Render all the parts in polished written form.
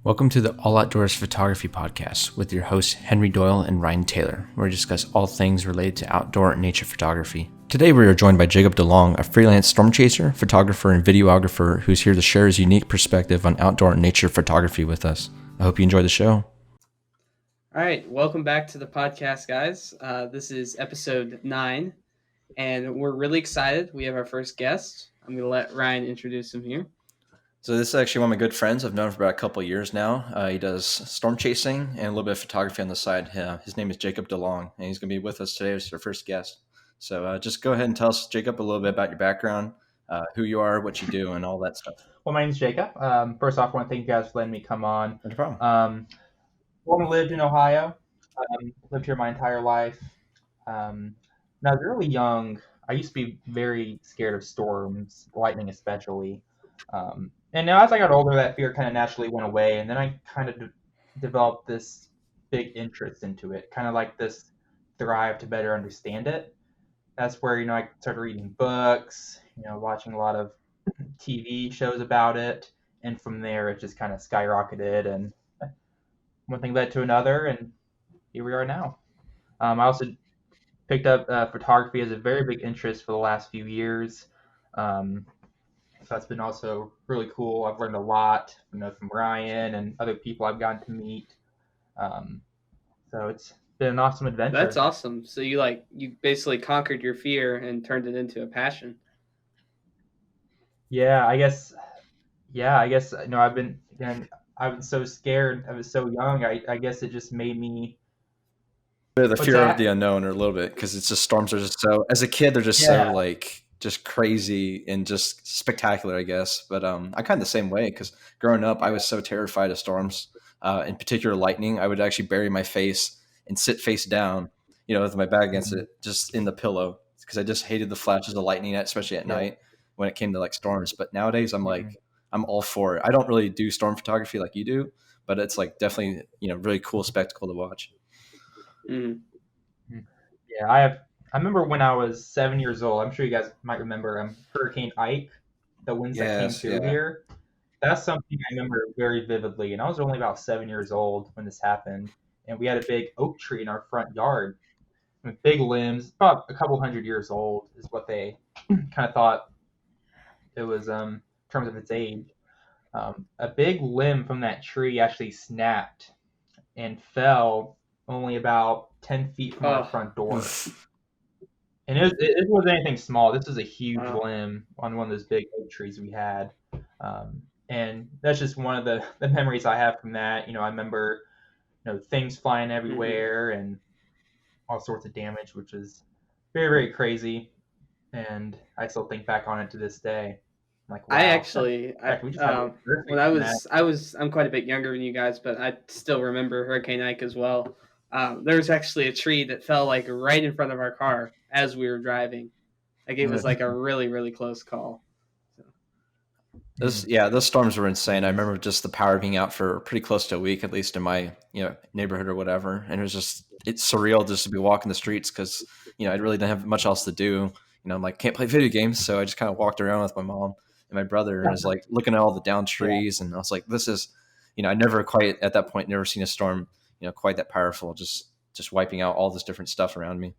Welcome to the All Outdoors Photography Podcast with your hosts Henry Doyle and Ryan Taylor, where we discuss all things related to outdoor and nature photography. Today we are joined by Jacob Delong, a freelance storm chaser, photographer, and videographer who's here to share his unique perspective on outdoor and nature photography with us. I hope you enjoy the show. All right, welcome back to the podcast, guys. This is episode 9, and we're really excited. We have our first guest. I'm going to let Ryan introduce him here. So this is actually one of my good friends. I've known him for about a couple of years now. He does storm chasing and a little bit of photography on the side. His name is Jacob Delong, and he's going to be with us today as our first guest. So just go ahead and tell us, Jacob, a little bit about your background, who you are, what you do, and all that stuff. Well, my name's Jacob. First off, I want to thank you guys for letting me come on. No problem. Born and lived in Ohio. Lived here my entire life. When I was really young, I used to be very scared of storms, lightning especially. And now as I got older, that fear kind of naturally went away. And then I kind of developed this big interest into it, kind of like this drive to better understand it. That's where, I started reading books, watching a lot of TV shows about it. And from there, it just kind of skyrocketed. And one thing led to another, and here we are now. I also picked up photography as a very big interest for the last few years. So that's been also really cool. I've learned a lot, from Ryan and other people I've gotten to meet. So it's been an awesome adventure. That's awesome. So you basically conquered your fear and turned it into a passion. Yeah, I guess. I've been so scared. I was so young. I guess it just made me. The fear of the unknown, or a little bit, because it's just storms are just so. As a kid, they're just so just crazy and just spectacular, I guess. But I kind of the same way, because growing up, I was so terrified of storms. In particular, lightning. I would actually bury my face and sit face down, with my back against it, just in the pillow, because I just hated the flashes of lightning, especially at night when it came to storms. But nowadays, I'm I'm all for it. I don't really do storm photography like you do, but it's definitely really cool spectacle to watch. Mm-hmm. Yeah, I remember when I was 7 years old. I'm sure you guys might remember Hurricane Ike, the winds that came through here. That's something I remember very vividly. And I was only about 7 years old when this happened. And we had a big oak tree in our front yard with big limbs, about a couple hundred years old is what they kind of thought it was in terms of its age. A big limb from that tree actually snapped and fell only about 10 feet from our front door. And it wasn't anything small. This was a huge limb on one of those big oak trees we had. And that's just one of the memories I have from that. I remember, things flying everywhere and all sorts of damage, which is very, very crazy. And I still think back on it to this day. Wow. I'm quite a bit younger than you guys, but I still remember Hurricane Ike as well. There was actually a tree that fell right in front of our car as we were driving. It was a really, really close call. Those storms were insane. I remember just the power being out for pretty close to a week, at least in my neighborhood or whatever. And it's surreal just to be walking the streets, because I really didn't have much else to do. I'm can't play video games, so I just kind of walked around with my mom and my brother, and I was looking at all the down trees, and I was this is, I never quite at that point never seen a storm quite that powerful, just wiping out all this different stuff around me.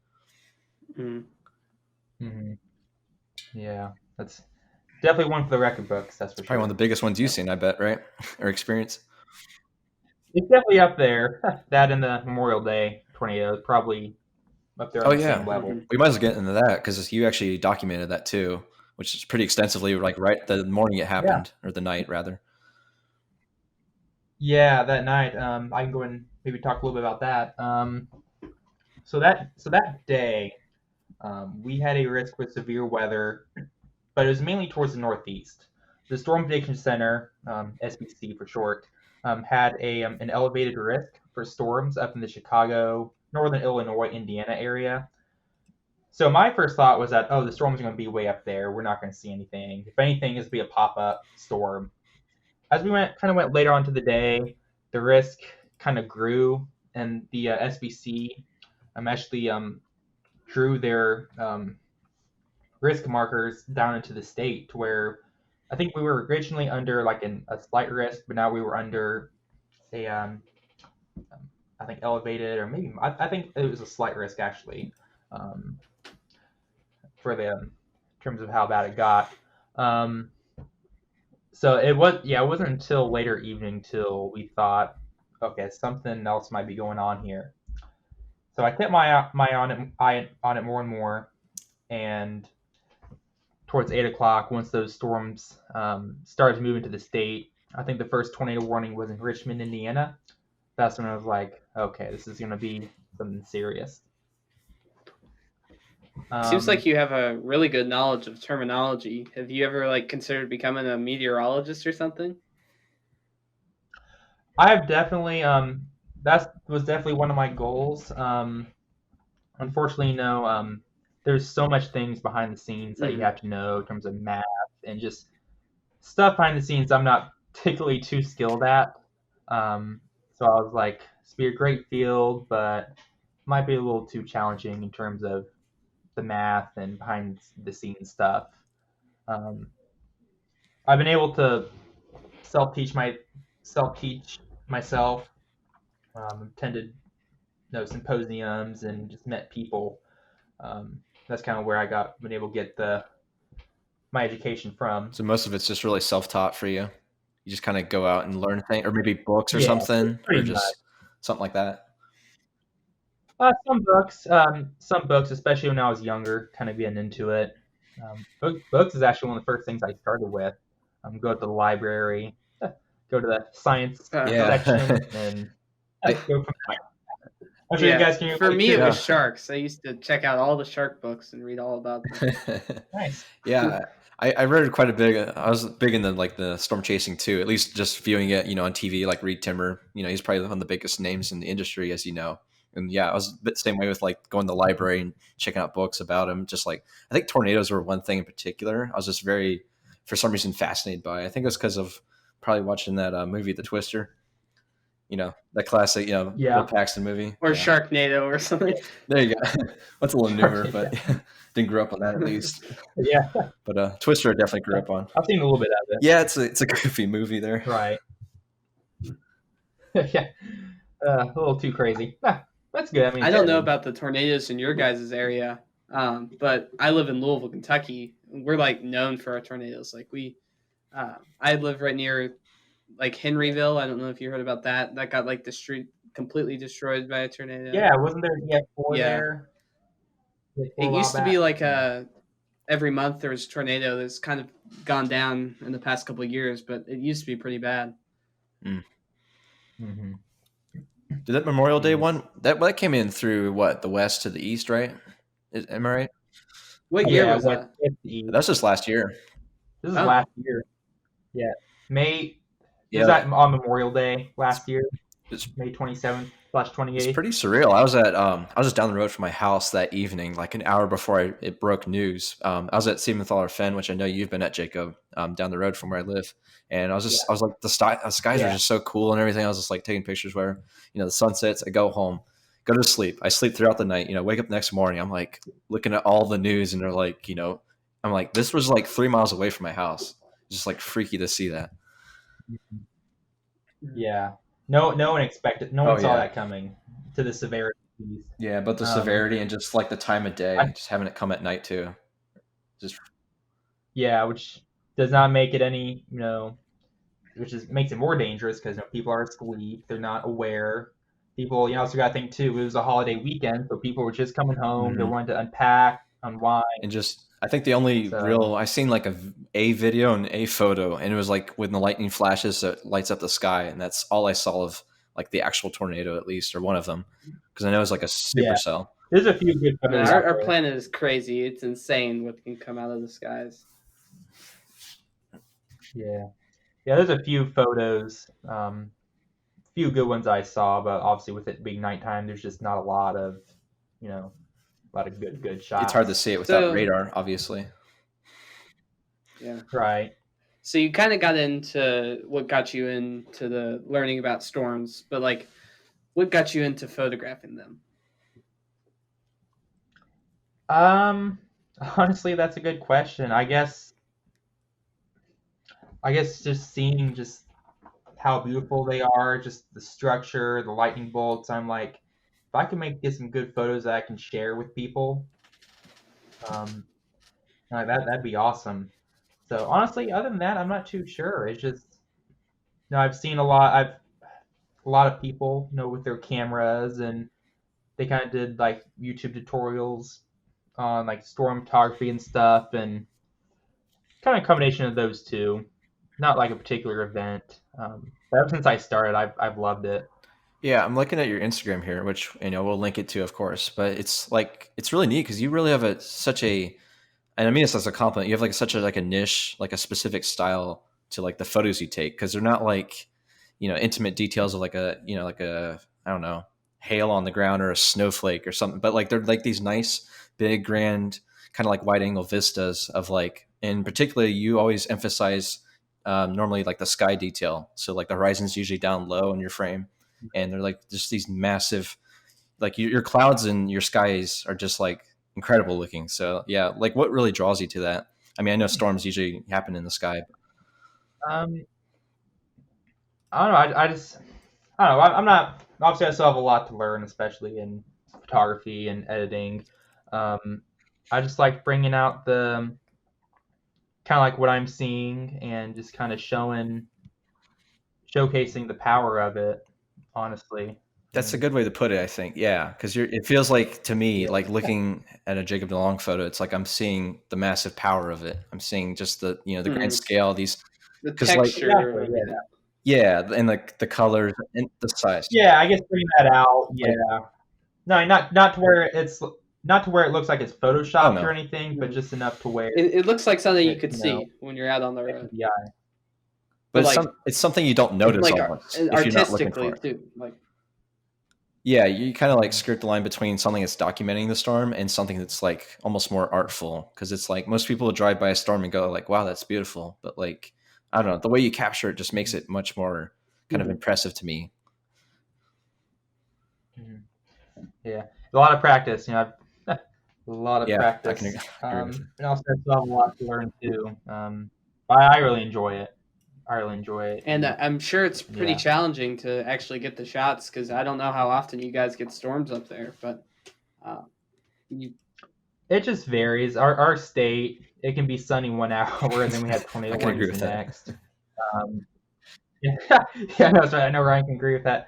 Mm-hmm. Yeah, that's definitely one for the record books. That's for probably one of the biggest ones you've seen, I bet, right? Or experience. It's definitely up there. That and the Memorial Day tornado is probably up there on the same level. We might as well get into that, because you actually documented that too, which is pretty extensively, right the morning it happened, or the night rather. Yeah, that night. I can go and maybe talk a little bit about that. So that day, we had a risk with severe weather, but it was mainly towards the northeast. The Storm Prediction Center, SBC for short, had an elevated risk for storms up in the Chicago, northern Illinois, Indiana area. So my first thought was that, the storms are going to be way up there. We're not going to see anything. If anything, it's going to be a pop-up storm. As we went later on to the day, the risk kind of grew, and the SBC actually drew their risk markers down into the state, to where I think we were originally under a slight risk, but now we were under I think elevated, or maybe I think it was a slight risk actually, for them in terms of how bad it got. So it wasn't until later evening till we thought, okay, something else might be going on here. So I kept my eye on it more and more, and towards 8 o'clock, once those storms started to move into the state, I think the first tornado warning was in Richmond, Indiana. That's when I was like, okay, this is going to be something serious. Seems like you have a really good knowledge of terminology. Have you ever considered becoming a meteorologist or something? I've definitely that was definitely one of my goals. Unfortunately, there's so much things behind the scenes that you have to know in terms of math and just stuff behind the scenes I'm not particularly too skilled at. So I was like, it's be a great field, but might be a little too challenging in terms of the math and behind the scenes stuff. I've been able to self-teach myself. Attended symposiums and just met people. That's kind of where been able to get my education from. So most of it's just really self-taught for you. You just kind of go out and learn things, or maybe books or something, or just something like that. Some books, especially when I was younger, kind of getting into it. Books is actually one of the first things I started with. Go to the library, go to the science section, and go from there. I'm sure you guys can. For me, it was sharks. I used to check out all the shark books and read all about them. Nice. Yeah, I read quite a bit. I was big into the storm chasing too. At least just viewing it, on TV, like Reed Timmer. He's probably one of the biggest names in the industry, as you know. And yeah, I was a bit the same way with going to the library and checking out books about them. Just I think tornadoes were one thing in particular. I was just for some reason, fascinated by. I think it was because of probably watching that movie, The Twister. That classic, Bill Paxton movie. Or Sharknado or something. There you go. That's a little newer, but didn't grow up on that at least. Yeah. But Twister I definitely grew up on. I've seen a little bit of it. Yeah, it's a goofy movie there. Right. Yeah. A little too crazy. That's good. I mean, I don't know about the tornadoes in your guys' area, but I live in Louisville, Kentucky. We're known for our tornadoes. I live right near Henryville. I don't know if you heard about that. That got completely destroyed by a tornado. Yeah, wasn't there four there? It used to be every month there was a tornado. That's kind of gone down in the past couple of years, but it used to be pretty bad. Mm-hmm. Did that Memorial Day one that came in through the west to the east, right? Am I right? What year was that? That's just last year. This is last year. Yeah, May. Yeah, was that on Memorial Day last year? It's May 27th/28th. It's pretty surreal. I was just down the road from my house that evening, an hour before it broke news. I was at Siementhaler Fen, which I know you've been at, Jacob, down the road from where I live. And I was like, the skies are just so cool and everything. I was just taking pictures where, the sun sets. I go home, go to sleep. I sleep throughout the night. Wake up the next morning. I'm looking at all the news, and they're I'm like, this was 3 miles away from my house. It's just freaky to see that. Yeah. No one expected. No one saw that coming to the severity. Yeah, but the severity and just the time of day, just having it come at night too. Which does not make it any, makes it more dangerous because people are asleep, they're not aware. People, also got to think too, it was a holiday weekend, so people were just coming home. Mm-hmm. They wanted to unpack, unwind, and I think the only I seen a video and a photo, and it was when the lightning flashes, so it lights up the sky, and that's all I saw of the actual tornado, at least, or one of them, because I know it's a supercell. There's a few good photos. Our planet is crazy. It's insane what can come out of the skies. Yeah, there's a few photos, few good ones I saw, but obviously with it being nighttime, there's just not a lot of, a lot of good shots. It's hard to see it without radar, obviously. Yeah. Right. So you kind of got into what got you into the learning about storms, but what got you into photographing them? Honestly, that's a good question. I guess just seeing just how beautiful they are, just the structure, the lightning bolts. I'm like, if I can get some good photos that I can share with people, that'd be awesome. So honestly, other than that, I'm not too sure. It's just, I've seen a lot of people, with their cameras, and they kind of did like YouTube tutorials on like storm photography and stuff, and kind of a combination of those two. Not like a particular event. But ever since I started, I've loved it. Yeah, I'm looking at your Instagram here, which we'll link it to, of course. But it's really neat because you really have such a, and I mean this as a compliment. You have like such a like a niche, like a specific style to like the photos you take, because they're not like intimate details of like a like a, I don't know, hail on the ground or a snowflake or something, but like they're like these nice big grand kind of like wide angle vistas of like, and particularly you always emphasize normally like the sky detail, so like the horizon's usually down low in your frame, and they're like just these massive, like your clouds and your skies are just like incredible looking. So yeah, like what really draws you to that? I mean, I know storms usually happen in the sky. Um, I don't know. I don't know. I'm not, obviously I still have a lot to learn, especially in photography and editing. I just like bringing out the kind of like what I'm seeing and just kind of showcasing the power of it. Honestly, That's a good way to put it, I think. Yeah, because it feels like to me, like looking at a Jacob Delong photo, it's like I'm seeing the massive power of it. I'm seeing just the the grand scale, these the texture. Like, yeah, and like the colors and the size. Yeah, I guess bring that out. Yeah, no, not to where it looks like it's photoshopped or anything, but just enough to where it looks like something you could see when you're out on the road. Yeah, but it's something you don't notice like almost if you're not looking for it. Too. Like, yeah, you kind of like skirt the line between something that's documenting the storm and something that's like almost more artful, because it's like most people would drive by a storm and go like, wow, that's beautiful, but like, I don't know, the way you capture it just makes it much more kind of impressive to me. Yeah, a lot of practice, a lot of practice. And also I still have a lot to learn too. I really enjoy it. And I'm sure it's pretty challenging to actually get the shots, because I don't know how often you guys get storms up there, but it just varies. Our state, it can be sunny 1 hour and then we have tornado warnings the next. Yeah, no, I know Ryan can agree with that.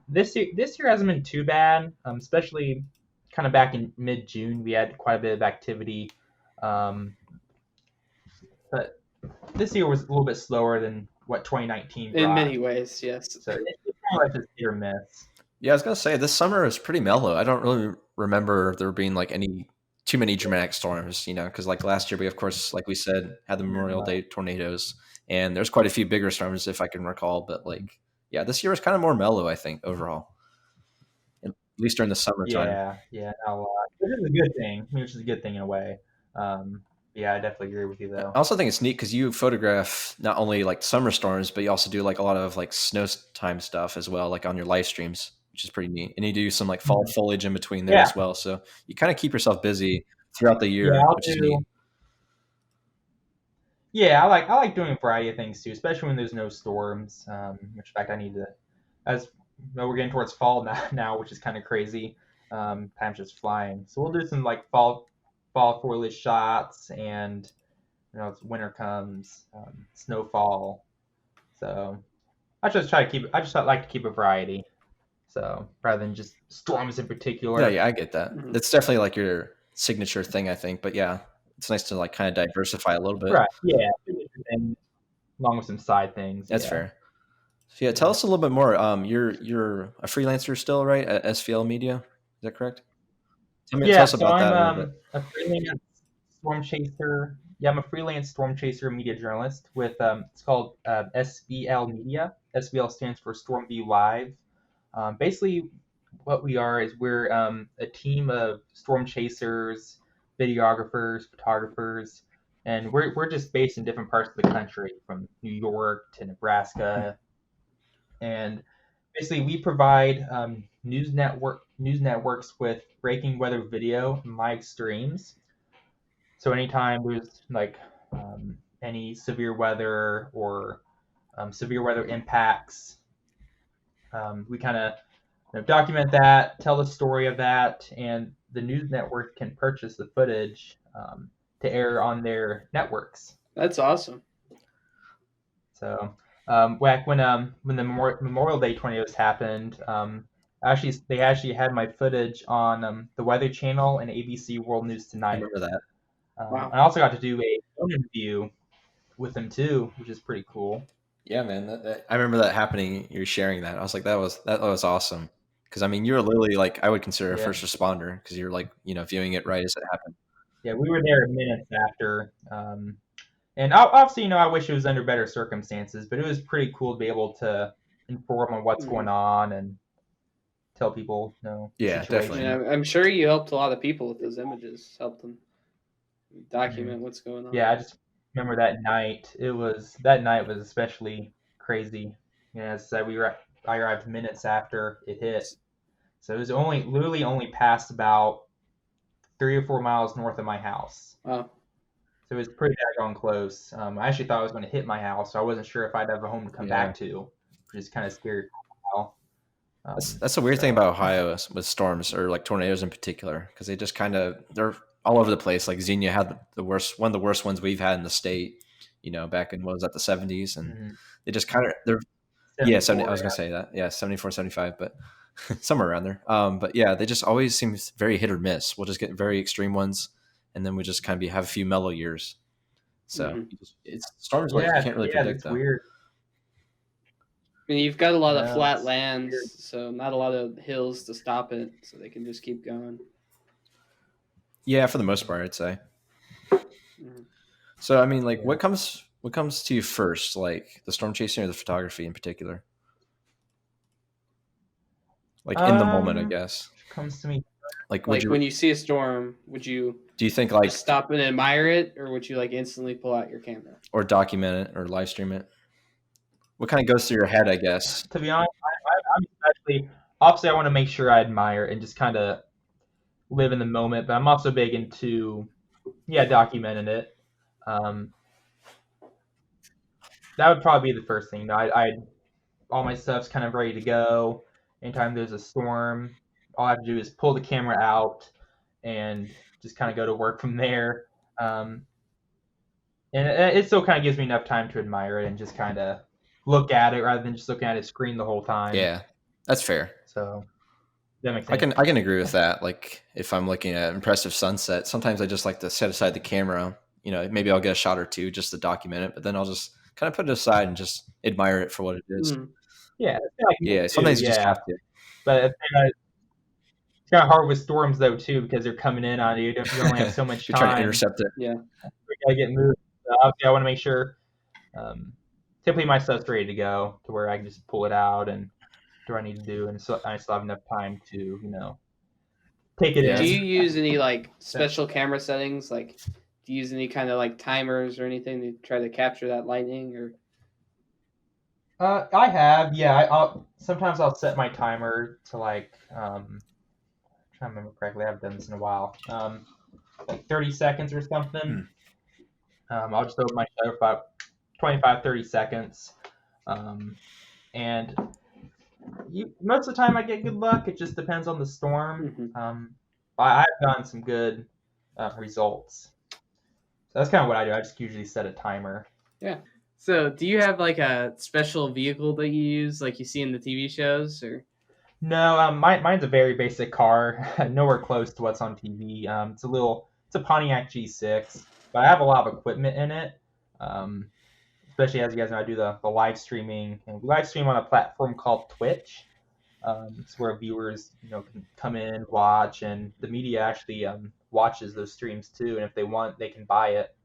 This year hasn't been too bad, especially kind of back in mid-June. We had quite a bit of activity, but this year was a little bit slower than what 2019 brought. In many ways, yes. So it's kind of like just hit or miss. Yeah, I was gonna say this summer is pretty mellow. I don't really remember there being like too many dramatic storms, because like last year we, of course, like we said, had the Memorial Day tornadoes, and there's quite a few bigger storms if I can recall. But like, yeah, this year was kind of more mellow, I think, overall, at least during the summertime. Yeah, not a lot, which is a good thing. Which is a good thing in a way. Yeah, I definitely agree with you though. I also think it's neat because you photograph not only like summer storms, but you also do like a lot of like snow time stuff as well, like on your live streams, which is pretty neat. And you do some like fall foliage in between there as well. So you kind of keep yourself busy throughout the year, which is neat. Yeah, I like doing a variety of things too, especially when there's no storms. Which, in fact, I need to, as we're getting towards fall now, which is kind of crazy. Time's just flying. So we'll do some like fall foliage shots, and as winter comes, snowfall. So I just like to keep a variety. So rather than just storms in particular. Yeah, I get that. That's definitely like your signature thing, I think. But yeah, it's nice to like kind of diversify a little bit. Right. Yeah. And along with some side things. That's fair. So yeah, tell us a little bit more. You're a freelancer still, right? At SVL Media, is that correct? Tell us about that a little bit. A freelance storm chaser. Yeah, I'm a freelance storm chaser media journalist with it's called SVL Media. SVL stands for Storm View Live. Basically, what we are is we're a team of storm chasers, videographers, photographers, and we're just based in different parts of the country, from New York to Nebraska. And basically, we provide news networks with breaking weather video and live streams. So anytime there's like any severe weather or severe weather impacts. We kind of document that, tell the story of that, and the news network can purchase the footage to air on their networks. That's awesome. So back when the Memorial Day tornadoes happened, they actually had my footage on the Weather Channel and ABC World News Tonight. I remember that. Wow. I also got to do a phone interview with them too, which is pretty cool. Yeah, man. I remember that happening. You're sharing that. I was like, that was awesome. Because I mean, you're literally like I would consider a first responder because you're like viewing it right as it happened. Yeah, we were there minutes after. And obviously, I wish it was under better circumstances, but it was pretty cool to be able to inform on what's going on and tell people, Yeah, definitely. Yeah, I'm sure you helped a lot of people with those images. Helped them document what's going on. Yeah, I just remember that night. That night was especially crazy. As I said, I arrived minutes after it hit, so it was literally only passed about 3 or 4 miles north of my house. Wow. So it was pretty daggone close. I actually thought it was going to hit my house, so I wasn't sure if I'd have a home to come back to, which is kind of scary for a while. That's the weird thing about Ohio with storms or like tornadoes in particular, because they just they're all over the place. Like Xenia had one of the worst ones we've had in the state, back in, what was that, the 70s, and they just they're 70, I was gonna say that, 74, 75, but somewhere around there. But yeah, they just always seem very hit or miss. We'll just get very extreme ones, and then we just kind of have a few mellow years. So it's storms like you can't really predict them. Weird. I mean, you've got a lot of flat lands, so not a lot of hills to stop it, so they can just keep going. Yeah, for the most part, I'd say. So, I mean, like, what comes to you first, like the storm chasing or the photography in particular? Like in the moment, I guess. Comes to me. Like when you see a storm, do you think like stop and admire it, or would you like instantly pull out your camera or document it or live stream it? What kind of goes through your head, I guess? To be honest, I'm obviously I want to make sure I admire and just kind of live in the moment, but I'm also big into documenting it. That would probably be the first thing. All my stuff's kind of ready to go. Anytime there's a storm, all I have to do is pull the camera out and just kind of go to work from there. And it still kind of gives me enough time to admire it and just kind of look at it rather than just looking at a screen the whole time. Yeah, that's fair. So that makes sense. I can agree with that. Like if I'm looking at impressive sunset, sometimes I just like to set aside the camera. Maybe I'll get a shot or two just to document it, but then I'll just kind of put it aside and just admire it for what it is. Yeah. Sometimes you just have to. But it's kind of hard with storms though too, because they're coming in on you. You only have so much time. You're trying to intercept it. Yeah. We gotta get moved. So obviously, I want to make sure. Typically, my stuff's ready to go to where I can just pull it out and do what I need to do, and so I still have enough time to take it in. Do you use any like special camera settings? Like, do you use any kind of like timers or anything to try to capture that lightning? Or I have, sometimes I'll set my timer to like I'm trying to remember correctly. I haven't done this in a while. Like 30 seconds or something. I'll just open my shutter for about 25, 30 seconds. And most of the time I get good luck. It just depends on the storm. I've gotten some good results. So that's kind of what I do. I just usually set a timer. Yeah. So do you have like a special vehicle that you use like you see in the TV shows or? No, mine's a very basic car, nowhere close to what's on TV. It's a Pontiac G6, but I have a lot of equipment in it. Especially as you guys know, I do the live streaming, and we live stream on a platform called Twitch. It's where viewers, can come in, watch, and the media actually watches those streams too. And if they want, they can buy it.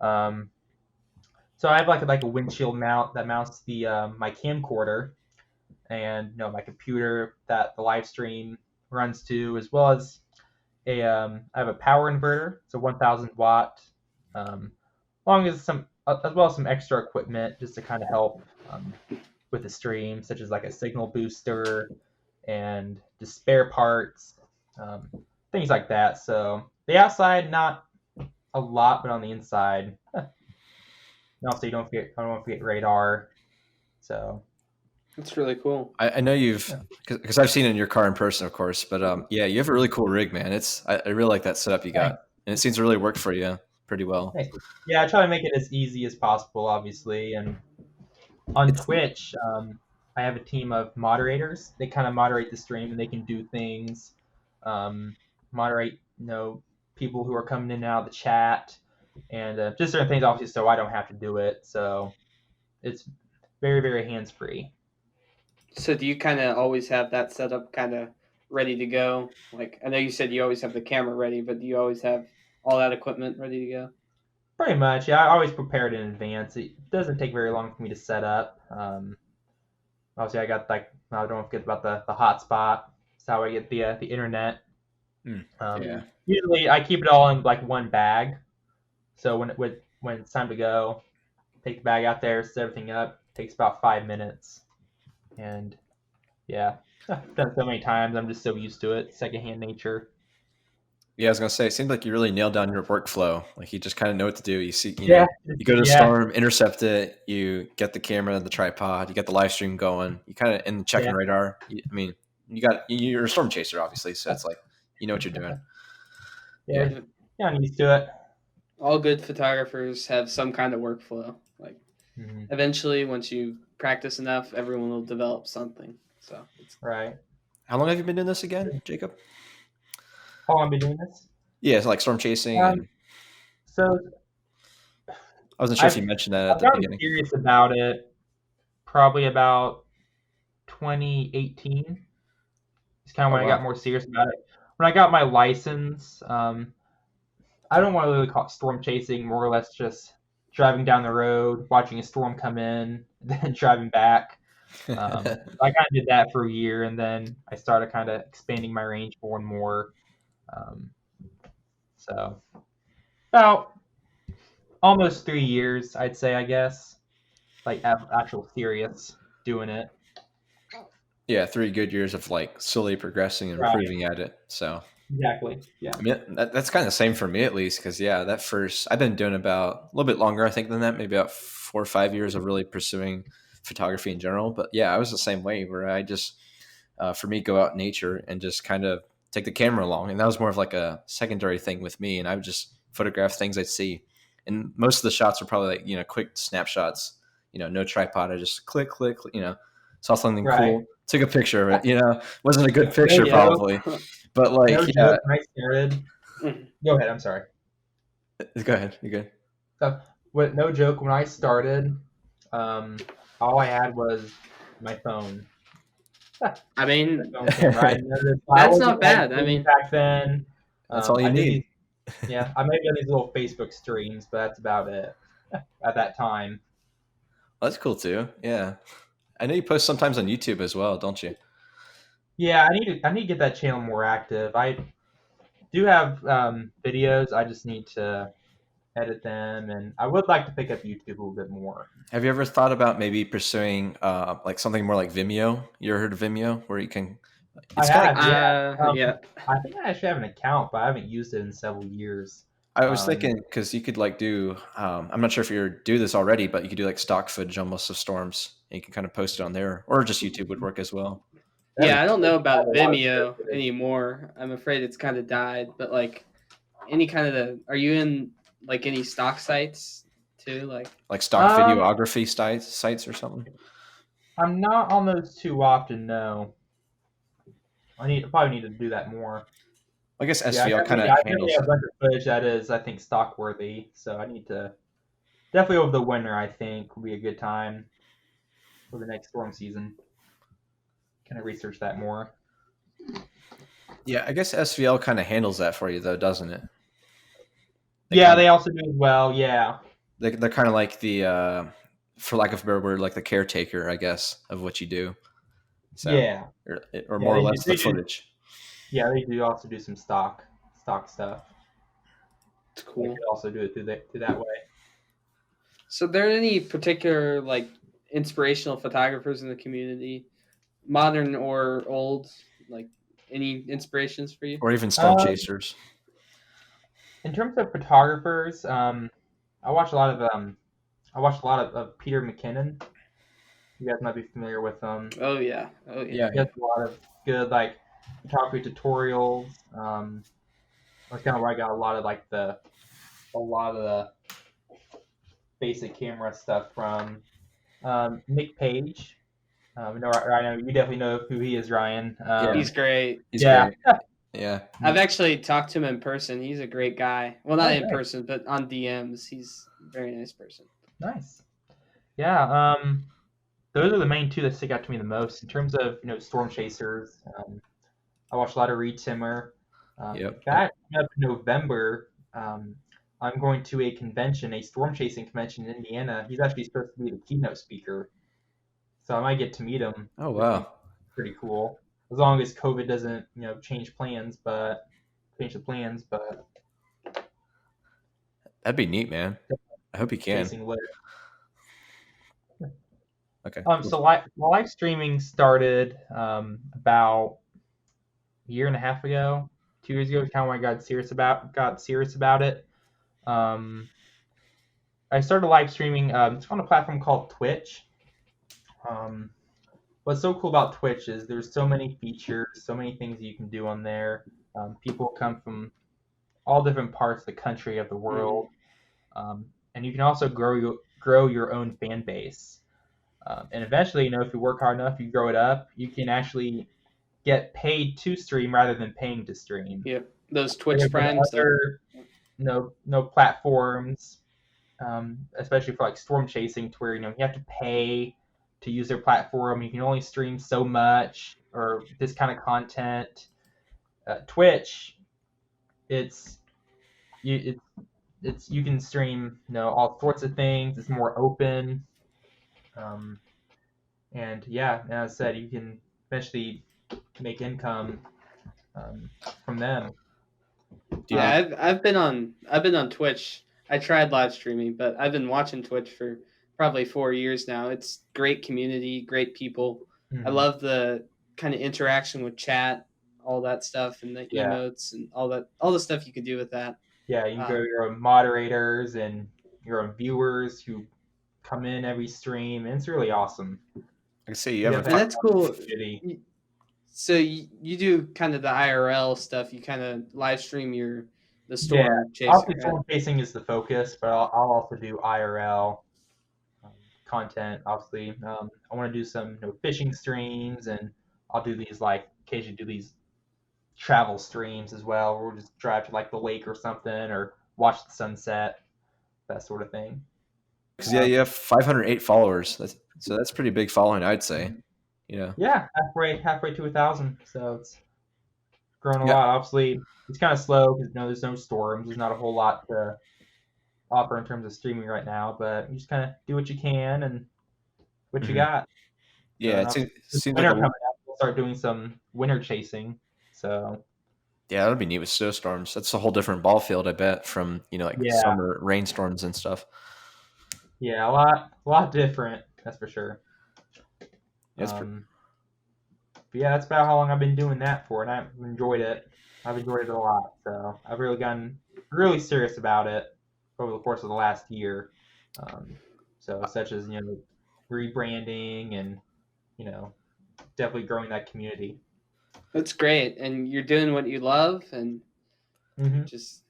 So I have like a windshield mount that mounts the my camcorder, and my computer that the live stream runs to, as well as I have a power inverter. It's a 1,000 watt, along as well as some extra equipment just to kind of help with the stream, such as like a signal booster and just spare parts, things like that. So the outside, not a lot, but on the inside, also I don't want to forget radar So that's really cool. I know you've, because I've seen it in your car in person, of course. But yeah, you have a really cool rig, man. I really like that setup you got, and it seems to really work for you pretty well. Thanks. Yeah, I try to make it as easy as possible, obviously. And on Twitch, I have a team of moderators. They kind of moderate the stream, and they can do things, moderate, people who are coming in and out of the chat, and just certain things, obviously, so I don't have to do it. So it's very, very hands-free. So do you kind of always have that setup kind of ready to go? Like, I know you said you always have the camera ready, but do you always have all that equipment ready to go? Pretty much, yeah. I always prepare it in advance. It doesn't take very long for me to set up. Obviously, I got I don't forget about the hotspot. That's how I get the internet. Yeah. Usually, I keep it all in like one bag. So when it's time to go, take the bag out there, set everything up. Takes about 5 minutes, and yeah, I've done it so many times. I'm just so used to it. Secondhand nature. Yeah, I was gonna say, it seems like you really nailed down your workflow. Like you just kind of know what to do. You see, you go to the storm, intercept it. You get the camera, the tripod. You get the live stream going. You kind of in the checking radar. I mean, you're a storm chaser, obviously, so it's like you know what you're doing. Yeah, I'm used to it. All good photographers have some kind of workflow. Like eventually, once you practice enough, everyone will develop something. So right. How long have you been doing this again, Jacob? How long have you been doing this? Yeah, so like storm chasing. So I wasn't sure if you mentioned that at the beginning. I'm serious about it probably about 2018. It's kind of when I got more serious about it. When I got my license, I don't want to really call it storm chasing, more or less just driving down the road, watching a storm come in, then driving back. I kind of did that for a year, and then I started kind of expanding my range more and more. So about almost 3 years, I'd say, I guess, like actual serious doing it. Yeah, 3 good years of like slowly progressing and improving at it. So exactly, yeah. I mean, that's kind of the same for me at least, because that first I've been doing about a little bit longer, I think, than that, maybe about 4 or 5 years of really pursuing photography in general. But yeah, I was the same way where I just, for me, go out in nature and just kind of take the camera along, and that was more of like a secondary thing with me, and I would just photograph things I'd see, and most of the shots were probably like quick snapshots, no tripod. I just click, saw something cool, took a picture of it. Wasn't a good picture probably, but like joke, when I started, go ahead. I'm sorry. Go ahead. You're good. No joke. When I started, all I had was my phone. I mean, that's not bad. I mean, back then, that's all you need. I may have done these little Facebook streams, but that's about it at that time. Well, that's cool too. Yeah, I know you post sometimes on YouTube as well, don't you? Yeah, I need to get that channel more active. I do have videos. I just need to edit them, and I would like to pick up YouTube a little bit more. Have you ever thought about maybe pursuing like something more like Vimeo? You ever heard of Vimeo, where you can? It's I think I actually have an account, but I haven't used it in several years. I was thinking because you could like do. I'm not sure if you do this already, but you could do like stock footage almost of storms, and you can kind of post it on there, or just YouTube would work as well. Yeah, I don't know about Vimeo anymore. I'm afraid it's kind of died. But like any kind of are you in like any stock sites too? Like stock videography sites or something? I'm not on those too often, no. I probably need to do that more. I guess SVL kind of handles a bunch of footage that is, I think, stock worthy. So I need to definitely over the winter. I think will be a good time for the next storm season. Kind of research that more. Yeah, I guess SVL kind of handles that for you, though, doesn't it? They also do as well. Yeah, they're kind of like the, for lack of a better word, like the caretaker, I guess, of what you do. So, or more or less the footage. Yeah, they do also do some stock stuff. It's cool. They could also do it through that way. So, are there any particular like inspirational photographers in the community, modern or old? Like any inspirations for you, or even storm chasers? In terms of photographers, I watch a lot of Peter McKinnon. You guys might be familiar with them. Oh yeah. He has a lot of good like photography tutorials. That's kind of where I got a lot of the basic camera stuff from. Nick Page. I know you definitely know who he is, Ryan. He's great. He's great. Yeah. I've actually talked to him in person. He's a great guy. Well, not in person, but on DMs. He's a very nice person. Nice. Yeah. Those are the main two that stick out to me the most in terms of storm chasers. I watched a lot of Reed Timmer. Back up in November, I'm going to a convention, a storm chasing convention in Indiana. He's actually supposed to be the keynote speaker, so I might get to meet him. Oh wow, pretty cool. As long as COVID doesn't change the plans, but that'd be neat, man. I hope he can. Okay. So live streaming started about a year and a half ago, 2 years ago. Is kind of when I got serious about it. I started live streaming. It's on a platform called Twitch. What's so cool about Twitch is there's so many features, so many things you can do on there. People come from all different parts of the country, of the world, and you can also grow your own fan base. And eventually, if you work hard enough, you grow it up. You can actually get paid to stream rather than paying to stream. Yep, those Twitch Primes. No platforms, especially for like storm chasing, to where you have to pay to use their platform. You can only stream so much or this kind of content. Twitch, you can stream all sorts of things. It's more open. And yeah, as I said, you can eventually make income from them. Yeah, I've been on Twitch. I tried live streaming, but I've been watching Twitch for probably 4 years now. It's great community, great people. Mm-hmm. I love the kind of interaction with chat, all that stuff, and the emotes and all the stuff you can do with that. Yeah, you can grow your own moderators and your own viewers who come in every stream, and it's really awesome. I can see you have and that's cool. So you do kind of the IRL stuff. You kind of live stream the storm chasing. Obviously, storm chasing is the focus, but I'll also do IRL content. Obviously, I want to do some fishing streams, and I'll do these occasionally do these travel streams as well, where we'll just drive to the lake or something, or watch the sunset, that sort of thing. Because you have 508 followers. That's pretty big following, I'd say. Yeah, halfway to 1,000. So it's grown a lot. Obviously, it's kind of slow because there's no storms. There's not a whole lot to offer in terms of streaming right now. But you just kind of do what you can and what you got. Yeah, it seems winter coming up. We'll start doing some winter chasing. So yeah, that'll be neat with snowstorms. That's a whole different ball field, I bet, from summer rainstorms and stuff. Yeah, a lot different. That's for sure. But yeah, that's about how long I've been doing that for, and I've enjoyed it. I've enjoyed it a lot. So I've really gotten really serious about it over the course of the last year. Such as rebranding and definitely growing that community. That's great, and you're doing what you love, and it's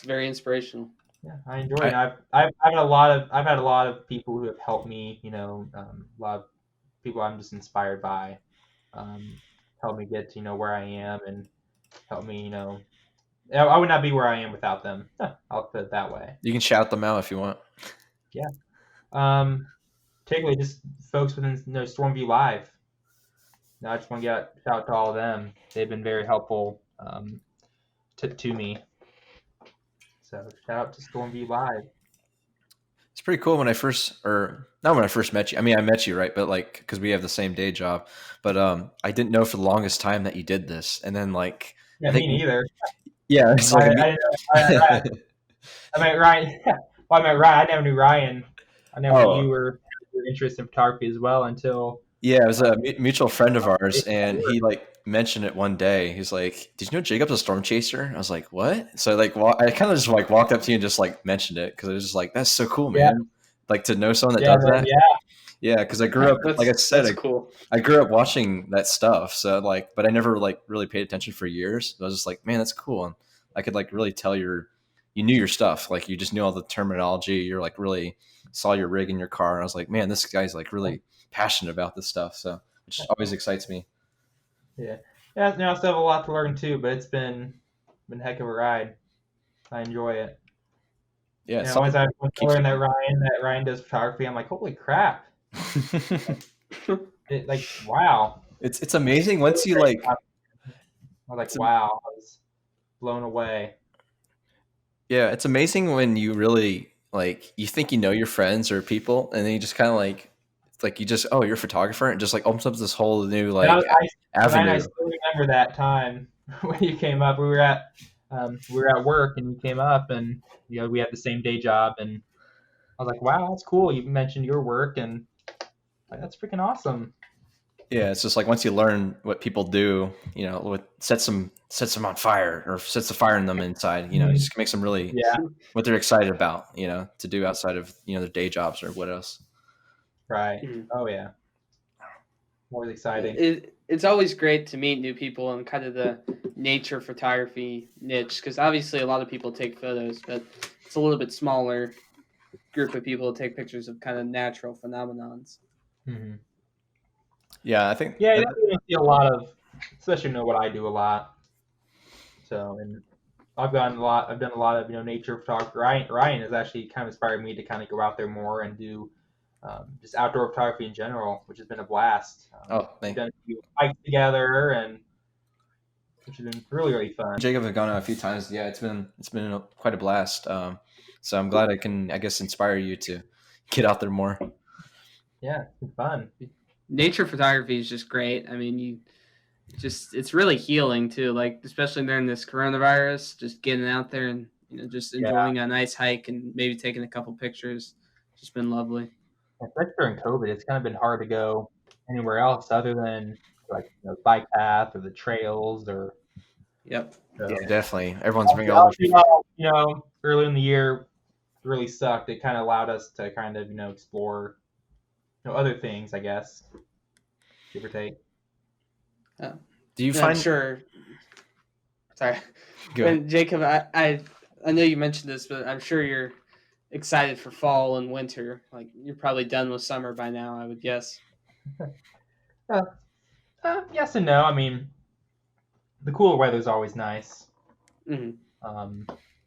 very inspirational. Yeah, I enjoy it. I've had a lot of people who have helped me. A lot of people I'm just inspired by, help me get to where I am, and help me I would not be where I am without them. I'll put it that way. You can shout them out if you want. Yeah. Particularly just folks within Stormview Live. I just want to shout out to all of them. They've been very helpful to me. So shout out to Stormview Live. It's pretty cool not when I first met you. I mean, I met you, right? But because we have the same day job. But I didn't know for the longest time that you did this. And then me neither. Yeah. It's I met Ryan. Well, I met Ryan. I never knew Ryan. I never knew you were interested in photography as well until. Yeah, it was a mutual friend of ours, and he mentioned it one day. He's like, "Did you know Jacob's a storm chaser?" I was like, "What?" So I kind of just walked up to you and just mentioned it because I was just like, "That's so cool, man!" To know someone that does that. Yeah, because I grew up, like I said, cool. I grew up watching that stuff. So like, but I never like really paid attention for years. So I was just like, man, that's cool, and I could like really tell you knew your stuff. Like you just knew all the terminology. You're like really saw your rig in your car, and I was like, man, this guy's like really passionate about this stuff. So which always excites me. Yeah, I still have a lot to learn too, but it's been a heck of a ride. I enjoy it. Yeah, once I learned that Ryan does photography, I'm like, holy crap! Wow. It's amazing once you like. I was like, wow, I was blown away. Yeah, it's amazing when you really like you think you know your friends or people, and then you just kind of like it's like you just you're a photographer, and just like opens up this whole new like avenue. I still remember that time when you came up. We were at work, and you came up, and we had the same day job, and I was like, wow, that's cool. You mentioned your work, and like, that's freaking awesome. Yeah, it's just like once you learn what people do, what sets them on fire or sets the fire in them inside, just makes them really what they're excited about, to do outside of their day jobs or what else. Right. Oh yeah. Always exciting. It's always great to meet new people in kind of the nature photography niche, because obviously a lot of people take photos, but it's a little bit smaller group of people to take pictures of kind of natural phenomenons. Mm-hmm. Yeah, I think. Yeah, you see a lot of, especially what I do a lot. So, and I've done a lot of nature photography. Ryan has actually kind of inspired me to kind of go out there more and do just outdoor photography in general, which has been a blast. We've done a few hikes together, and which has been really, really fun. Jacob have gone out a few times. Yeah, it's been quite a blast. So I'm glad I can, I guess, inspire you to get out there more. Yeah, it's been fun. Nature photography is just great. I mean, it's really healing too. Like especially during this coronavirus, just getting out there and just enjoying a nice hike and maybe taking a couple pictures. It's just been lovely. Especially during COVID, it's kind of been hard to go anywhere else other than like the bike path or the trails or. Yep. So, yeah, definitely. Everyone's bringing all their. Early in the year really sucked. It kind of allowed us to kind of explore other things, I guess. Give or take. Do you find? Sure. Sorry, and Jacob, I know you mentioned this, but I'm sure you're excited for fall and winter. Like you're probably done with summer by now, I would guess. Yes and no. I mean, the cooler weather is always nice. Mm-hmm.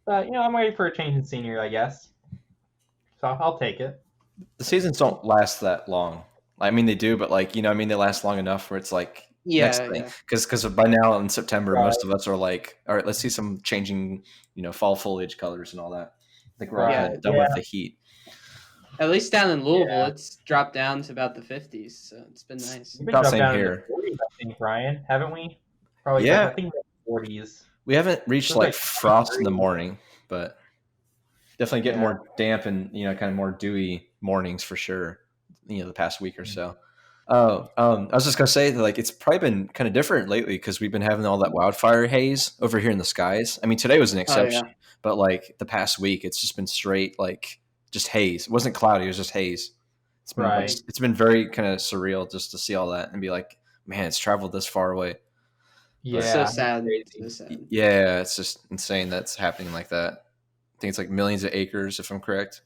But I'm ready for a change in scenery, I guess. So I'll take it. The seasons don't last that long. I mean, they do, but like they last long enough where it's like next thing. Because by now in September, most of us are like, all right, let's see some changing, fall foliage colors and all that. I think we're done with the heat. At least down in Louisville, it's dropped down to about the 50s, so it's been nice. We've been dropped down here. In the 40s, I think, Brian, haven't we? Probably. Yeah. I think we're 40s. We haven't reached like frost in the morning, but definitely getting more damp and kind of more dewy mornings for sure. The past week or so. I was just gonna say that like it's probably been kind of different lately because we've been having all that wildfire haze over here in the skies. I mean, today was an exception, but like the past week, it's just been straight like just haze. It wasn't cloudy; it was just haze. It's been it's been very kind of surreal just to see all that and be like, man, it's traveled this far away. Yeah, it's so sad. Yeah, it's just insane that's happening like that. I think it's like millions of acres, if I'm correct.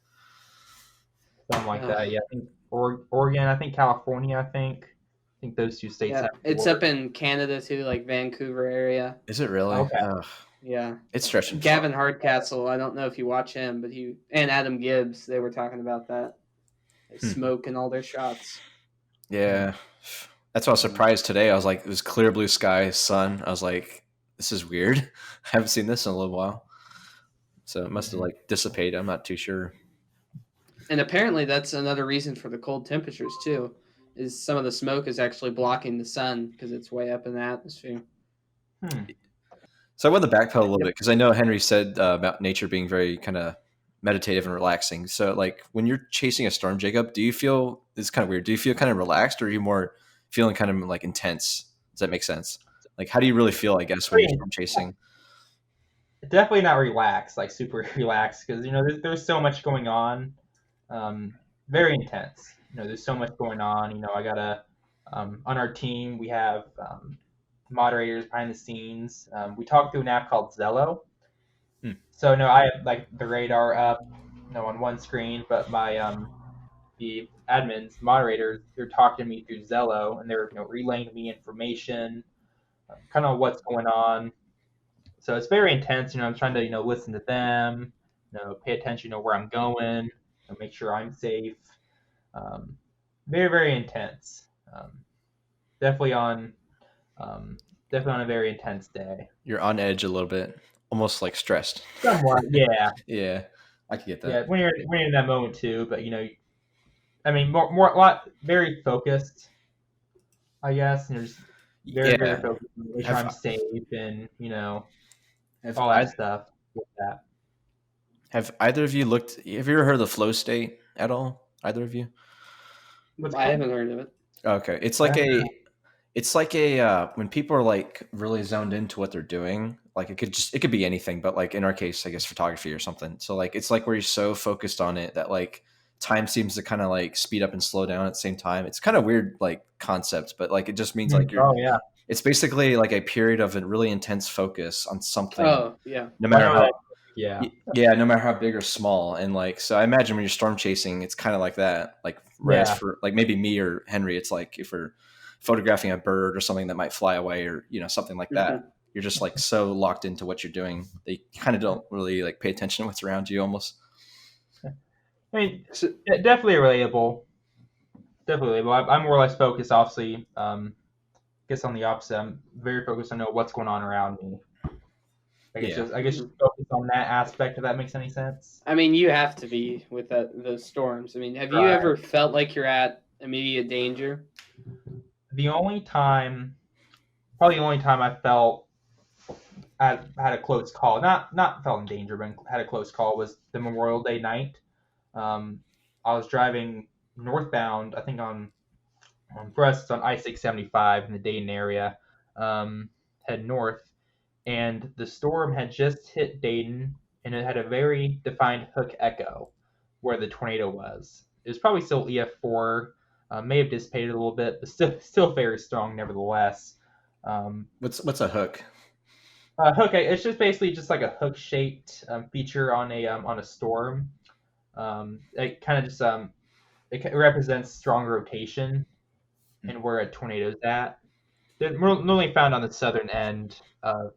Something like that. Yeah, I think Oregon. I think California. I think those two states. Yeah, it's up in Canada too, like Vancouver area. Is it really? Okay. Yeah, it's stretching. Gavin Hardcastle. I don't know if you watch him, but he and Adam Gibbs. They were talking about that. Smoke in all their shots. Yeah. That's why I was surprised today. I was like, it was clear blue sky, sun. I was like, this is weird. I haven't seen this in a little while. So it must have like dissipated. I'm not too sure. And apparently that's another reason for the cold temperatures too, is some of the smoke is actually blocking the sun because it's way up in the atmosphere. So I want to backpedal a little bit because I know Henry said about nature being very kind of meditative and relaxing. So like when you're chasing a storm, Jacob, do you feel, it's kind of weird, do you feel kind of relaxed or are you more feeling kind of like intense? Does that make sense? Like how do you really feel, I guess, when you're storm chasing? Definitely not relaxed, like super relaxed, because there's so much going on. Very intense. there's so much going on. I gotta on our team we have moderators behind the scenes. We talk through an app called Zello. So no, I have like the radar up, on one screen, but my the admins, moderators, they're talking to me through Zello, and they're relaying to me information, kind of what's going on. So it's very intense. I'm trying to listen to them, pay attention to where I'm going, make sure I'm safe. Very very intense. Definitely on definitely on a very intense day. You're on edge a little bit, almost like stressed. Somewhat, yeah. Yeah, I can get that. Yeah, when you're in that moment too, but I mean, more a lot very focused, I guess, and you're just very very focused on making sure I'm safe and all that stuff with that. Have either of you looked? Have you ever heard of the flow state at all? Either of you? I haven't heard of it. Okay, it's like when people are like really zoned into what they're doing. Like it could be anything, but like in our case, I guess photography or something. So like it's like where you're so focused on it that like time seems to kind of like speed up and slow down at the same time. It's kind of weird like concept, but like it just means like you're. Oh yeah. It's basically like a period of a really intense focus on something. Oh yeah. No matter how. Yeah. Yeah, no matter how big or small. And like, so I imagine when you're storm chasing, it's kind of like that. Like, whereas for like maybe me or Henry, it's like if we're photographing a bird or something that might fly away or, something like that, you're just like so locked into what you're doing. They kind of don't really like pay attention to what's around you almost. I mean, definitely relatable. Definitely relatable. I'm more or less focused, obviously. I guess on the opposite, I'm very focused on what's going on around me. I guess just focus on that aspect, if that makes any sense. I mean, you have to be with those storms. I mean, have you ever felt like you're at immediate danger? Probably the only time I felt I had a close call, not felt in danger, but had a close call was the Memorial Day night. I was driving northbound, I think on Breast on I-675 in the Dayton area, head north. And the storm had just hit Dayton, and it had a very defined hook echo where the tornado was. It was probably still EF4, may have dissipated a little bit, but still very strong nevertheless. What's a hook? Hook, it's just basically just like a hook-shaped feature on a storm. It kind of just it represents strong rotation and where a tornado's at. They're normally found on the southern end of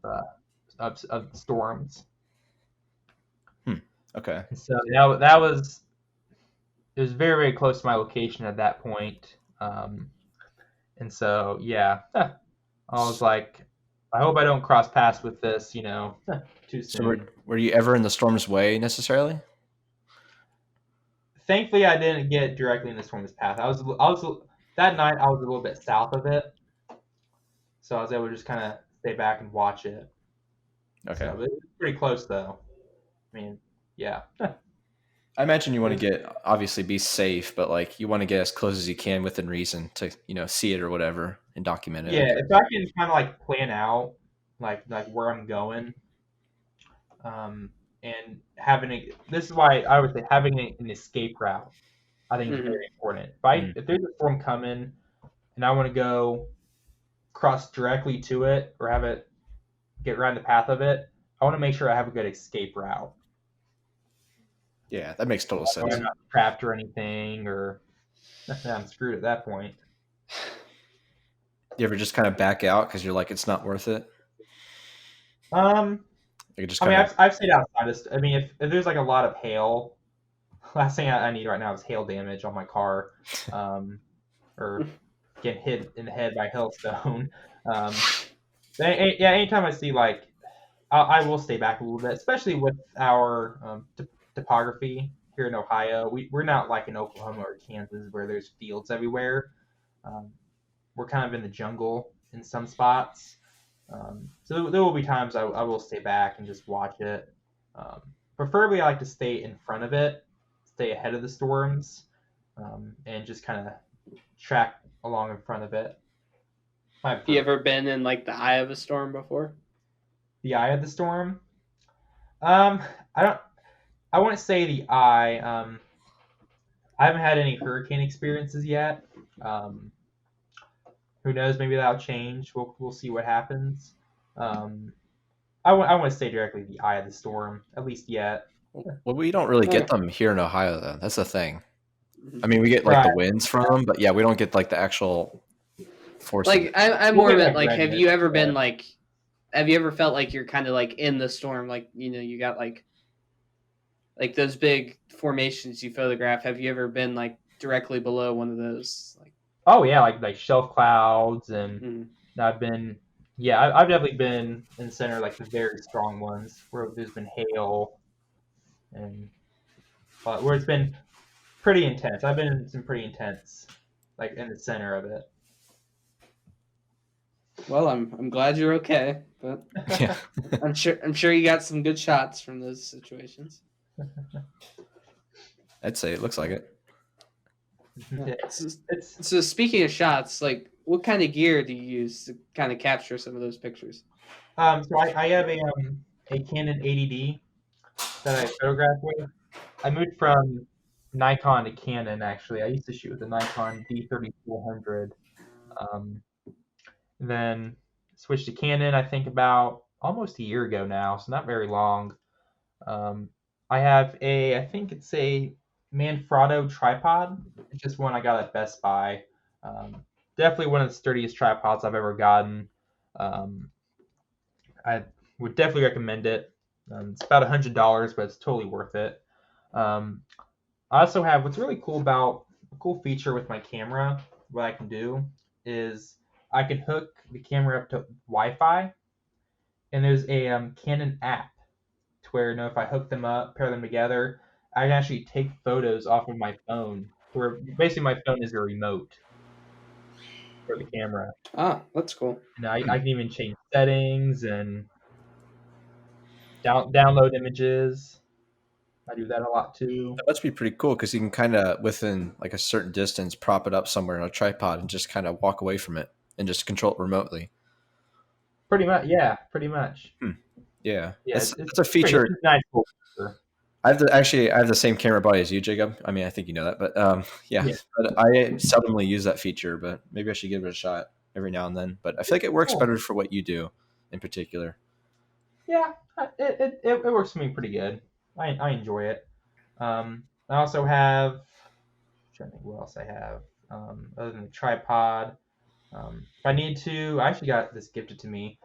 storms. Okay. And so that was it was very very close to my location at that point, and so yeah, I was like, I hope I don't cross paths with this, too soon. So were you ever in the storm's way necessarily? Thankfully, I didn't get directly in the storm's path. I was that night I was a little bit south of it. So I was able to just kind of stay back and watch it. Okay. So, it was pretty close, though. I mean, yeah. I imagine you want to obviously be safe, but like you want to get as close as you can within reason to, see it or whatever and document it. Yeah, if I can kind of like plan out like where I'm going, and this is why I would say having an escape route, I think is very important. If there's a storm coming and I want to go cross directly to it or have it get right in the path of it, I want to make sure I have a good escape route. Yeah, that makes total sense. I'm not trapped or anything, or I'm screwed at that point. You ever just kind of back out because you're like, it's not worth it? I've stayed outside. I mean, if there's like a lot of hail, last thing I need right now is hail damage on my car, or get hit in the head by hailstone. Anytime I see like, I will stay back a little bit, especially with our topography here in Ohio. We're not like in Oklahoma or Kansas where there's fields everywhere. We're kind of in the jungle in some spots. So there will be times I will stay back and just watch it. Preferably I like to stay in front of it, stay ahead of the storms, and just kind of track along in front of it. Have you ever been in like the eye of a storm before? The eye of the storm? I wouldn't say the eye. I haven't had any hurricane experiences yet. Who knows? Maybe that'll change. We'll see what happens. I want to stay directly in the eye of the storm, at least yet. Well, we don't really get them here in Ohio, though. That's the thing. I Mhm. mean, we get like the winds from them, but yeah, we don't get like the actual force. Like I'm more of it. Like, have you ever been but- like? Have you ever felt like you're kind of like in the storm? Like, you know, you got like those big formations you photograph. Have you ever been like directly below one of those? Like, Oh yeah, like shelf clouds, and mhm. I've definitely been in the center of like the very strong ones where there's been hail, and where it's been pretty intense. I've been in some pretty intense, like in the center of it. Well, I'm glad you're okay, but Yeah. I'm sure you got some good shots from those situations. I'd say it looks like it. Yeah. So speaking of shots, like what kind of gear do you use to kind of capture some of those pictures? So I have a Canon 80D that I photograph with. I moved from Nikon to Canon actually. I used to shoot with the Nikon D3400. Then switched to Canon, I think about almost a year ago now, so not very long. I have I think it's a Manfrotto tripod. It's just one I got at Best Buy. Definitely one of the sturdiest tripods I've ever gotten. I would definitely recommend it. It's about $100, but it's totally worth it. I also have what's really cool about a cool feature with my camera. What I can do is I can hook the camera up to Wi-Fi, and there's a Canon app to where if I hook them up, pair them together, I can actually take photos off of my phone. Where basically my phone is a remote for the camera. Ah, that's cool. And I can even change settings and download images. I do that a lot too. That must be pretty cool because you can kind of within like a certain distance prop it up somewhere on a tripod and just kind of walk away from it and just control it remotely. Pretty much, yeah, pretty much. Yeah, Yeah, that's a feature. It's a nice cool feature. I have the same camera body as you, Jacob. I mean, I think you know that, but yeah. But I seldomly use that feature, but maybe I should give it a shot every now and then. But I feel like it works better for what you do in particular. Yeah, it works for me pretty good. I enjoy it. I also have, I'm trying to think what else I have other than the tripod. If I need to, I actually got this gifted to me.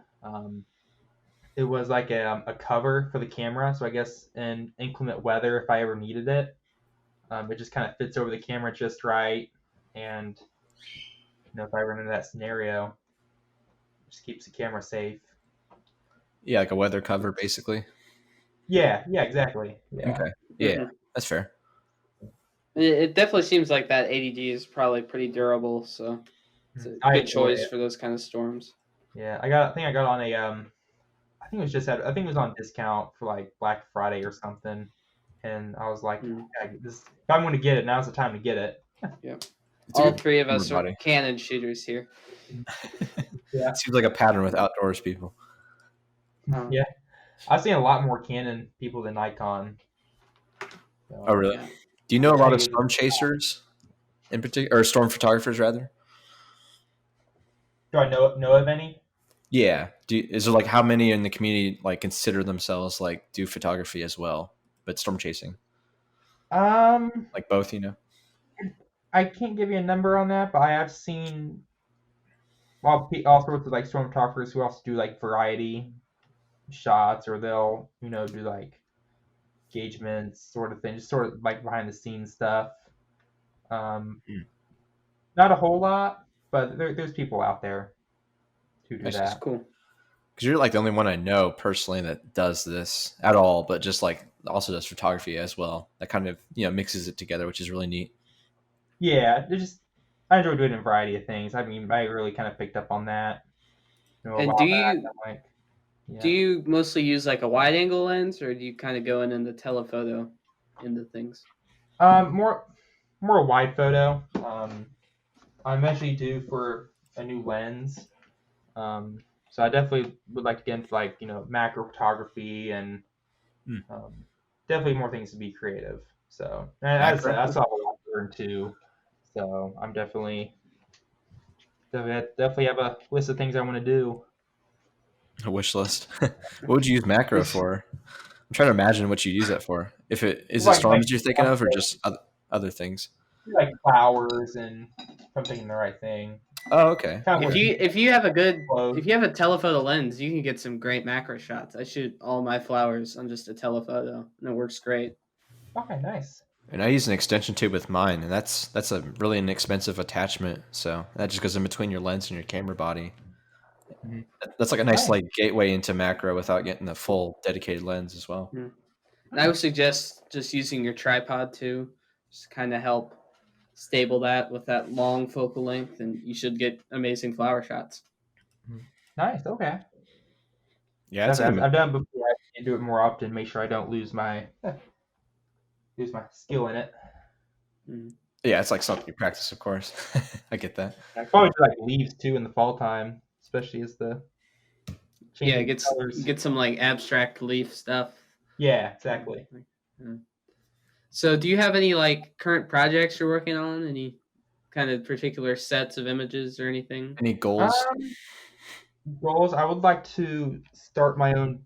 It was like a cover for the camera, so I guess in inclement weather, if I ever needed it, it just kind of fits over the camera just right, and if I run into that scenario, it just keeps the camera safe. Yeah, like a weather cover, basically. Yeah, exactly. Yeah. Okay. Yeah, that's fair. It definitely seems like that ADD is probably pretty durable, so it's a good choice for those kind of storms. Yeah, I think I got on I think it was on discount for like Black Friday or something, and I was like, if I'm going to get it, now's the time to get it. Yep. All three of us are Canon shooters here. Yeah. It seems like a pattern with outdoors people. Yeah. I've seen a lot more Canon people than Nikon. So, oh, really? Yeah. Do you know a lot of storm chasers in particular, or storm photographers rather? Do I know of any? Yeah. Is there like how many in the community like consider themselves like do photography as well, but storm chasing? Like both, I can't give you a number on that, but I have seen all sorts of like storm photographers who also do like variety shots, or they'll do like engagements sort of thing, just sort of like behind the scenes stuff. Not a whole lot, but there's people out there who do that. That's cool. Because you're like the only one I know personally that does this at all, but just like also does photography as well. That kind of mixes it together, which is really neat. Yeah, I enjoy doing a variety of things. I mean, I really kind of picked up on that. And do you mostly use like a wide angle lens, or do you kind of go in the telephoto into things? More wide photo. I'm actually due for a new lens. So I definitely would like to get into like macro photography and definitely more things to be creative. So and that's a lot learn too. So I'm definitely have a list of things I want to do. A wish list. What would you use macro for? I'm trying to imagine what you use that for. If it is it storms you're thinking of, or just other things? Like flowers, and if I'm thinking the right thing. Oh, okay. If you have a telephoto lens, you can get some great macro shots. I shoot all my flowers on just a telephoto, and it works great. Okay, nice. And I use an extension tube with mine, and that's a really inexpensive attachment. So that just goes in between your lens and your camera body. Mm-hmm. That's like a nice like gateway into macro without getting the full dedicated lens as well. Mm-hmm. And I would suggest just using your tripod too, just kind of help stable that with that long focal length, and you should get amazing flower shots. Nice. Okay. Yeah, I've done it before. I can do it more often. Make sure I don't lose my skill in it. Yeah, it's like something you practice, of course. I get that. I probably do like leaves too in the fall time, especially as the get some like abstract leaf stuff. Yeah, exactly. Yeah. So, do you have any like current projects you're working on? Any kind of particular sets of images or anything? Any goals? Goals. I would like to start my own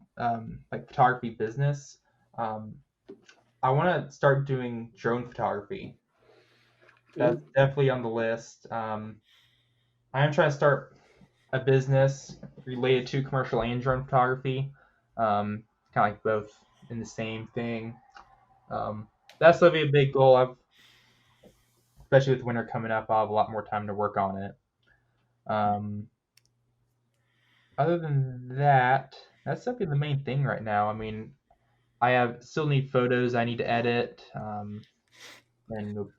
like photography business. I want to start doing drone photography. That's definitely on the list. I am trying to start a business related to commercial and drone photography. Kind of like both in the same thing. That's going to be a big goal. Especially with winter coming up, I'll have a lot more time to work on it. Other than that, that's definitely the main thing right now. I mean, I still need photos I need to edit and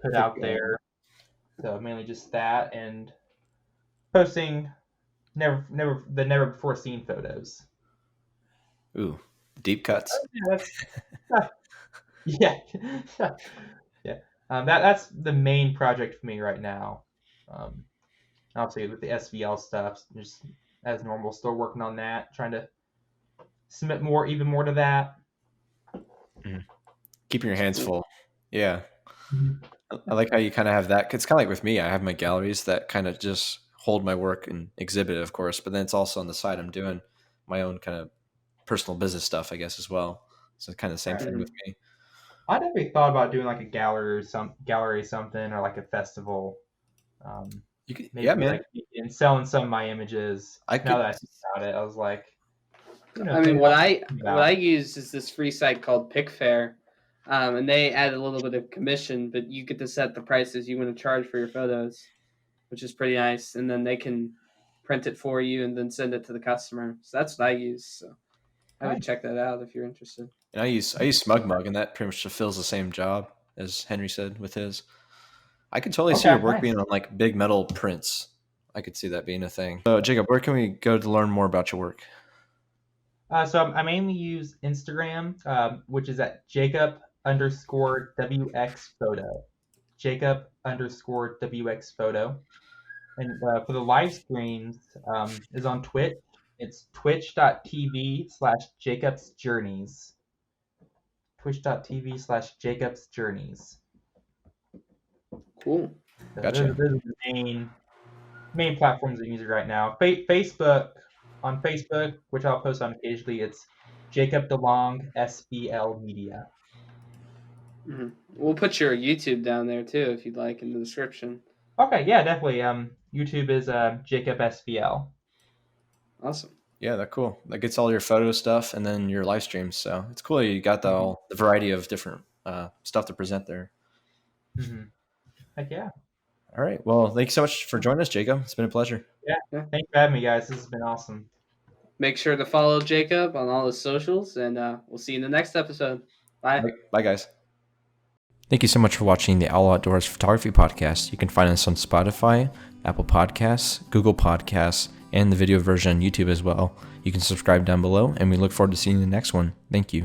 put out there. So mainly just that and posting never before seen photos. Ooh, deep cuts. Yeah. Yeah. That's the main project for me right now. Obviously with the SVL stuff, just as normal, still working on that, trying to submit even more to that. Keeping your hands full. Yeah. I like how you kind of have that. It's kind of like with me, I have my galleries that kind of just hold my work and exhibit it, of course, but then it's also on the side I'm doing my own kind of personal business stuff, I guess, as well. So it's kind of the same thing with me. I definitely thought about doing like a gallery or something, or like a festival. You could, maybe man. And selling some of my images. Now that I think about it, I was like, I mean, what I use is this free site called Pickfair, and they add a little bit of commission, but you get to set the prices you want to charge for your photos, which is pretty nice. And then they can print it for you and then send it to the customer. So that's what I use. So I would check that out if you're interested. And I use SmugMug, and that pretty much fulfills the same job as Henry said with his. I could totally see your work being on like big metal prints. I could see that being a thing. So Jacob, where can we go to learn more about your work? So I mainly use Instagram, which is at Jacob_WXphoto. Jacob_WXphoto. And for the live streams is on Twitch. It's twitch.tv/JacobsJourneys. Twitch.tv/JacobsJourneys. Cool. So gotcha. Those are the main platforms I'm using right now. Facebook, which I'll post on occasionally, it's Jacob Delong, SVL Media. Mm-hmm. We'll put your YouTube down there too, if you'd like, in the description. Okay, yeah, definitely. YouTube is Jacob SVL. Awesome. Yeah, that's cool. That gets all your photo stuff and then your live streams. So it's cool you got the variety of different stuff to present there. Mm-hmm. Heck yeah. All right. Well, thank you so much for joining us, Jacob. It's been a pleasure. Yeah. Thanks for having me, guys. This has been awesome. Make sure to follow Jacob on all his socials, and we'll see you in the next episode. Bye. Bye, guys. Thank you so much for watching the All Outdoors Photography Podcast. You can find us on Spotify, Apple Podcasts, Google Podcasts, and the video version on YouTube as well. You can subscribe down below, and we look forward to seeing you in the next one. Thank you.